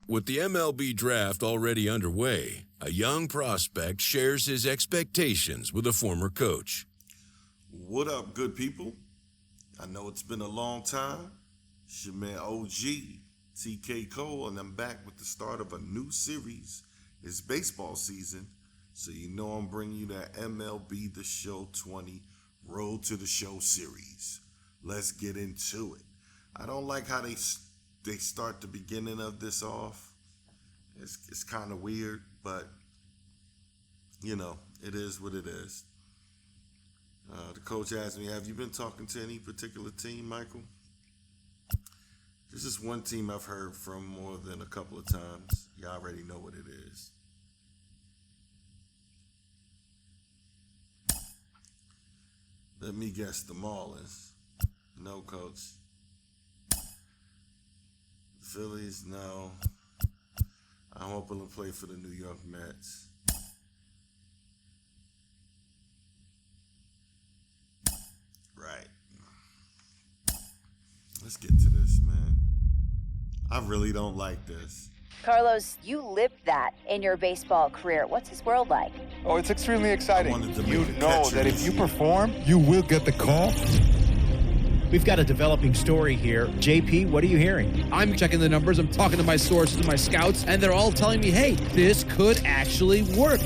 With the MLB draft already underway, a young prospect shares his expectations with a former coach. What up, good people? I know it's been a long time. It's your man OG, TK Cole, and I'm back with the start of a new series. It's baseball season, so you know I'm bringing you that MLB The Show 20 Road to the Show series. Let's get into it. I don't like how they start the beginning of this off. It's kind of weird, but you know, it is what it is. The coach asked me, have you been talking to any particular team, Michael? There's just one team I've heard from more than a couple of times. You already know what it is. Let me guess, the Marlins. No, coach. The Phillies, no. I'm hoping to play for the New York Mets. Right. Let's get to this, man. I really don't like this. Carlos, you lived that in your baseball career. What's this world like? Oh, it's extremely exciting. You know that if you perform, you will get the call. We've got a developing story here. JP, what are you hearing? I'm checking the numbers. I'm talking to my sources, my scouts, and they're all telling me, hey, this could actually work.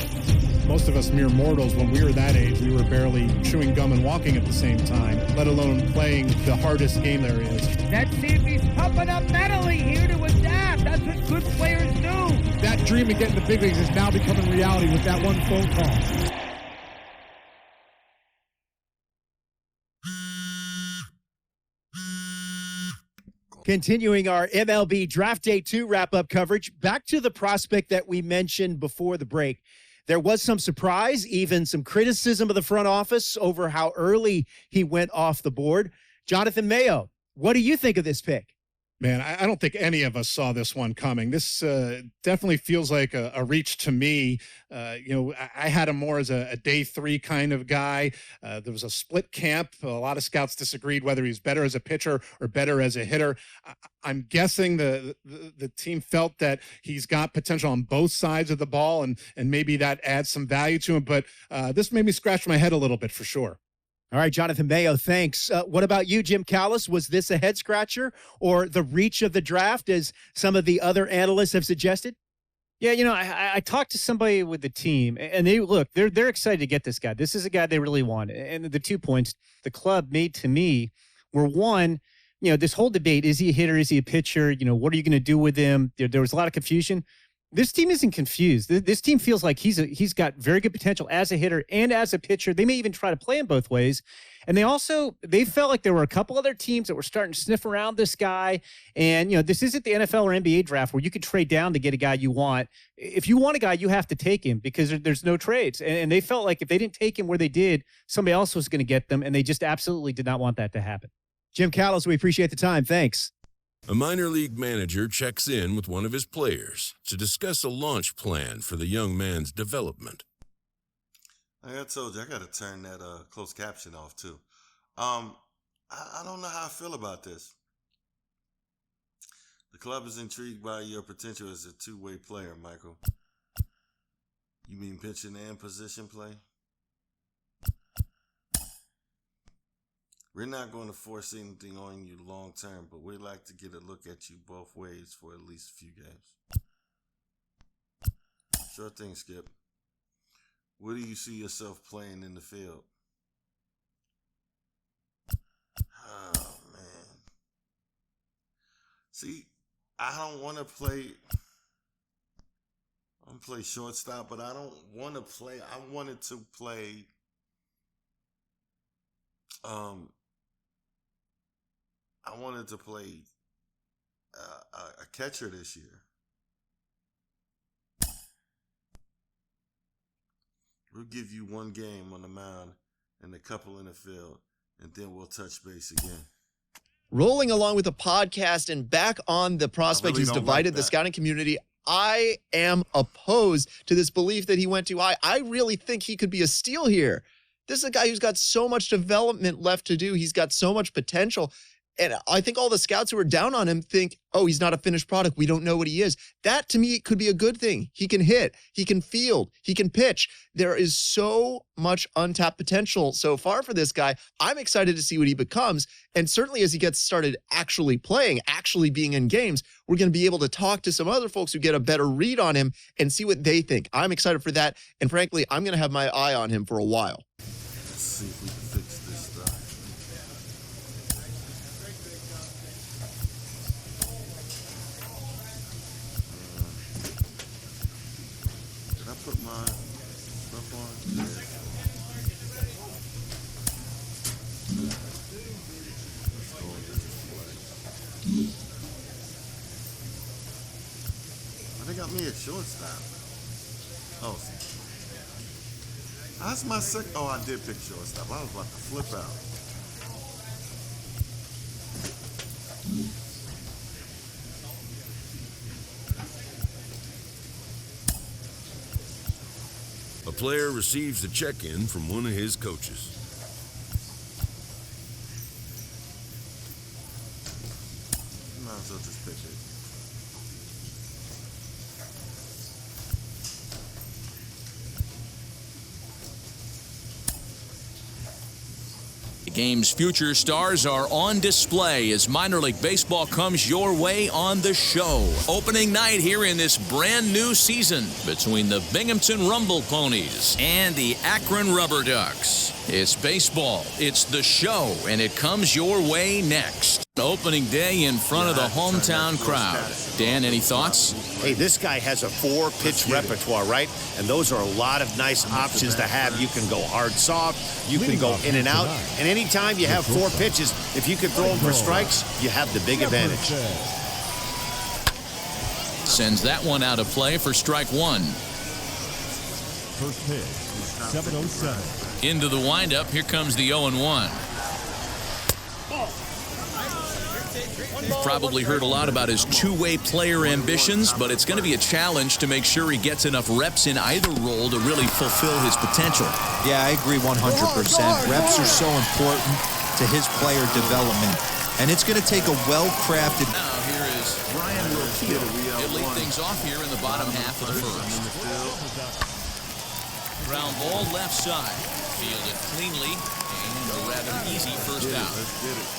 Most of us mere mortals, when we were that age, we were barely chewing gum and walking at the same time, let alone playing the hardest game there is. Let's see if he's pumping up mentally here to adapt. That's what good players do. That dream of getting the big leagues is now becoming reality with that one phone call. Continuing our MLB Draft Day 2 wrap-up coverage, back to the prospect that we mentioned before the break. There was some surprise, even some criticism of the front office over how early he went off the board. Jonathan Mayo, what do you think of this pick? Man, I don't think any of us saw this one coming. This definitely feels like a reach to me. I had him more as a day 3 kind of guy. There was a split camp. A lot of scouts disagreed whether he's better as a pitcher or better as a hitter. I'm guessing the team felt that he's got potential on both sides of the ball, and maybe that adds some value to him. But this made me scratch my head a little bit for sure. All right, Jonathan Mayo, thanks. What about you, Jim Callis? Was this a head-scratcher or the reach of the draft, as some of the other analysts have suggested? Yeah, I talked to somebody with the team, and they're excited to get this guy. This is a guy they really want. And the 2 points the club made to me were, one, this whole debate, is he a hitter, is he a pitcher? What are you going to do with him? There was a lot of confusion. This team isn't confused. This team feels like he's got very good potential as a hitter and as a pitcher. They may even try to play him both ways. And they felt like there were a couple other teams that were starting to sniff around this guy. And, this isn't the NFL or NBA draft where you could trade down to get a guy you want. If you want a guy, you have to take him because there's no trades. And they felt like if they didn't take him where they did, somebody else was going to get them. And they just absolutely did not want that to happen. Jim Callis, we appreciate the time. Thanks. A minor league manager checks in with one of his players to discuss a launch plan for the young man's development. Like I told you, I got to turn that closed caption off too. I don't know how I feel about this. The club is intrigued by your potential as a two-way player, Michael. You mean pitching and position play? We're not going to force anything on you long term, but we'd like to get a look at you both ways for at least a few games. Sure thing, Skip. Where do you see yourself playing in the field? Oh, man. See, I don't want to play. I'm play shortstop, but I don't want to play. I wanted to play. I wanted to play a catcher this year. We'll give you one game on the mound and a couple in the field, and then we'll touch base again. Rolling along with the podcast and back on the prospect who's divided the scouting community, I am opposed to this belief that he went too high. I really think he could be a steal here. This is a guy who's got so much development left to do. He's got so much potential. And I think all the scouts who are down on him think, oh, he's not a finished product. We don't know what he is. That, to me, could be a good thing. He can hit. He can field. He can pitch. There is so much untapped potential so far for this guy. I'm excited to see what he becomes. And certainly as he gets started actually playing, actually being in games, we're going to be able to talk to some other folks who get a better read on him and see what they think. I'm excited for that. And frankly, I'm going to have my eye on him for a while. Let's see if we can fix this stuff. Did I put my stuff on? Yeah. Let's go with this display. Oh, they got me at shortstop. Oh, that's my second. Oh, I did pick shortstop. I was about to flip out. A player receives a check-in from one of his coaches. Might as well just pick it. The game's future stars are on display as minor league baseball comes your way on the show. Opening night here in this brand new season between the Binghamton Rumble Ponies and the Akron Rubber Ducks. It's baseball, it's the show, and it comes your way next. Opening day in front of the hometown crowd. Dan, any thoughts? Hey, this guy has a 4-pitch repertoire, right? And those are a lot of nice options to have. You can go hard, soft, you can go in and out. And anytime you have 4 pitches, if you can throw them for strikes, you have the big advantage. Sends that one out of play for strike one. First pitch, 7:07. Into the windup, here comes the 0-1. You've probably heard a lot about his two-way player ambitions, but it's going to be a challenge to make sure he gets enough reps in either role to really fulfill his potential. Yeah, I agree 100%. Reps are so important to his player development, and it's going to take a well-crafted... Now here is Ryan Roquillo. He'll lead things off here in the bottom half of the first. Ground ball left side. Fielded cleanly, and a rather easy first out. Let's get it.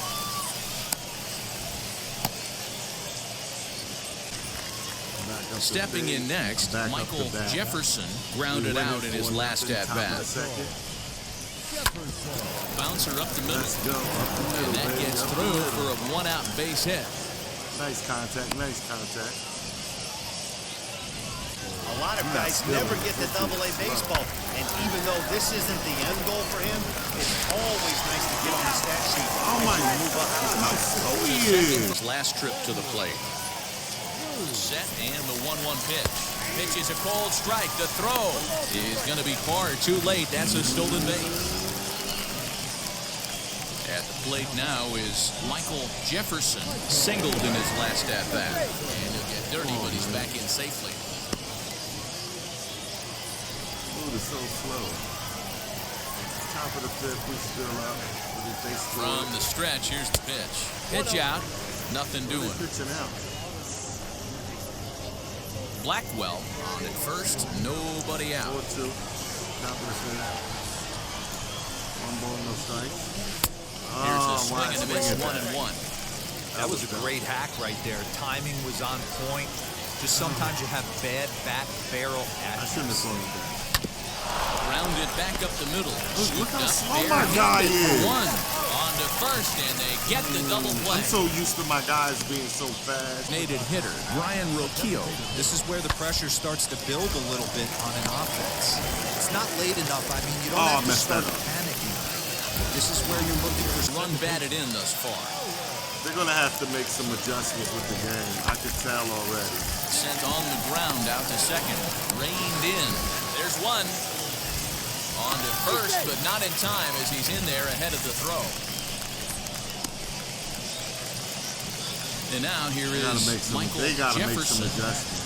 Stepping in next, Michael Jefferson grounded out in his last at-bat. Bouncer up the middle. And that gets through for a one-out base hit. Nice contact, nice contact. A lot of guys never get to Double-A baseball, and even though this isn't the end goal for him, it's always nice to get on the stat sheet. Oh my! Move up. How so he is. His last trip to the plate. Set and the 1-1 pitch. Pitch is a cold strike. The throw is going to be far too late. That's a stolen base. At the plate now is Michael Jefferson, singled in his last at-bat. And he'll get dirty, but he's back in safely. Move is so slow. Top of the fifth, we're still up. From the stretch, here's the pitch. Pitch out, nothing doing. Pitching out. Blackwell on at first, nobody out. 4-2. Top of the fifth. 1 ball, no strikes. Here's a swing and a miss, 1-1. That was a great hack right there. Timing was on point. Just sometimes you have bad back barrel action. I shouldn't have thrown it back. Rounded back up the middle. Look how slow my guy is. One on to first, and they get the double play. I'm so used to my guys being so fast. Nated hitter Ryan Roquillo. This is where the pressure starts to build a little bit on an offense. It's not late enough. I mean, you don't have to start panicking. This is where you're looking for run batted in thus far. They're going to have to make some adjustments with the game. I can tell already. Sent on the ground out to second. Reined in. There's one. On to first, but not in time as he's in there ahead of the throw. And now here is Michael They got to make Jefferson. some adjustments.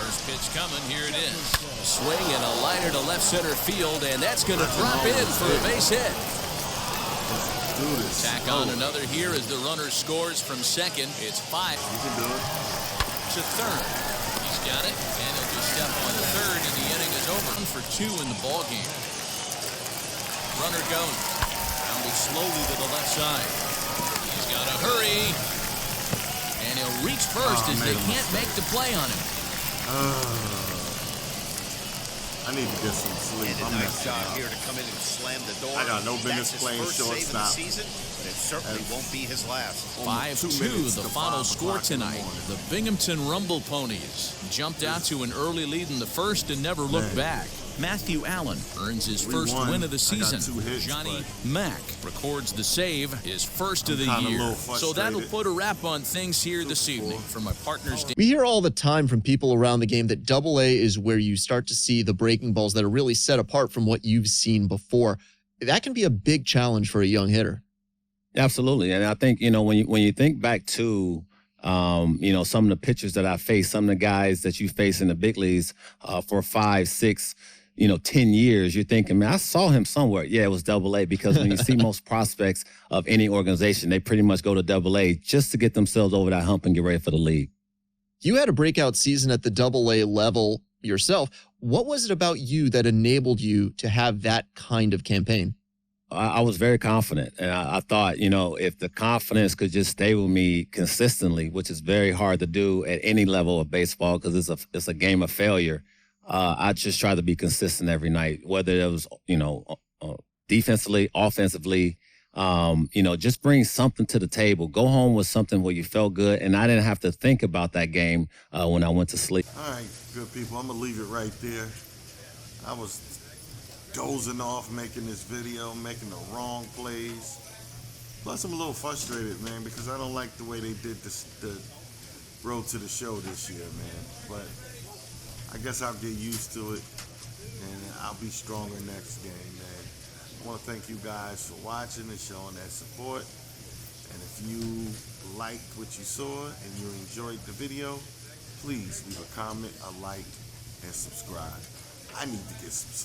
First pitch coming, here it is. A swing and a liner to left center field, and that's going to drop in for a base hit. Let's do this. Tack on another here as the runner scores from second. It's 5. You can do it. To third. He's got it, and he'll just step on third, and the inning is over. 1 for 2 in the ball game. Runner goes. Rounded slowly to the left side. He's got to hurry. And he'll reach first as they can't make the play on him. I need to get some sleep. And a nice job here to come in and slam the door. I got no business playing shortstop. Season, but it certainly won't be his last. 5-2, the final score tonight. The Binghamton Rumble Ponies jumped out to an early lead in the first and never looked back. Matthew Allen earns his first win of the season. Johnny Mack records the save, his first of the year. So that'll put a wrap on things here this evening. For my partners, we hear all the time from people around the game that Double-A is where you start to see the breaking balls that are really set apart from what you've seen before. That can be a big challenge for a young hitter. Absolutely, and I think when you think back to some of the pitchers that I faced, some of the guys that you face in the big leagues for 5, 6. 10 years, you're thinking, man, I saw him somewhere. Yeah, it was Double-A, because when you see most prospects of any organization, they pretty much go to Double-A just to get themselves over that hump and get ready for the league. You had a breakout season at the Double-A level yourself. What was it about you that enabled you to have that kind of campaign? I was very confident, and I thought, if the confidence could just stay with me consistently, which is very hard to do at any level of baseball because it's a game of failure. I just try to be consistent every night, whether it was, defensively, offensively, just bring something to the table. Go home with something where you felt good, and I didn't have to think about that game when I went to sleep. All right, good people, I'm going to leave it right there. I was dozing off making this video, making the wrong plays. Plus, I'm a little frustrated, man, because I don't like the way they did the road to the show this year, man. But I guess I'll get used to it, and I'll be stronger next game, man. I want to thank you guys for watching and showing that support. And if you liked what you saw and you enjoyed the video, please leave a comment, a like, and subscribe. I need to get some sleep.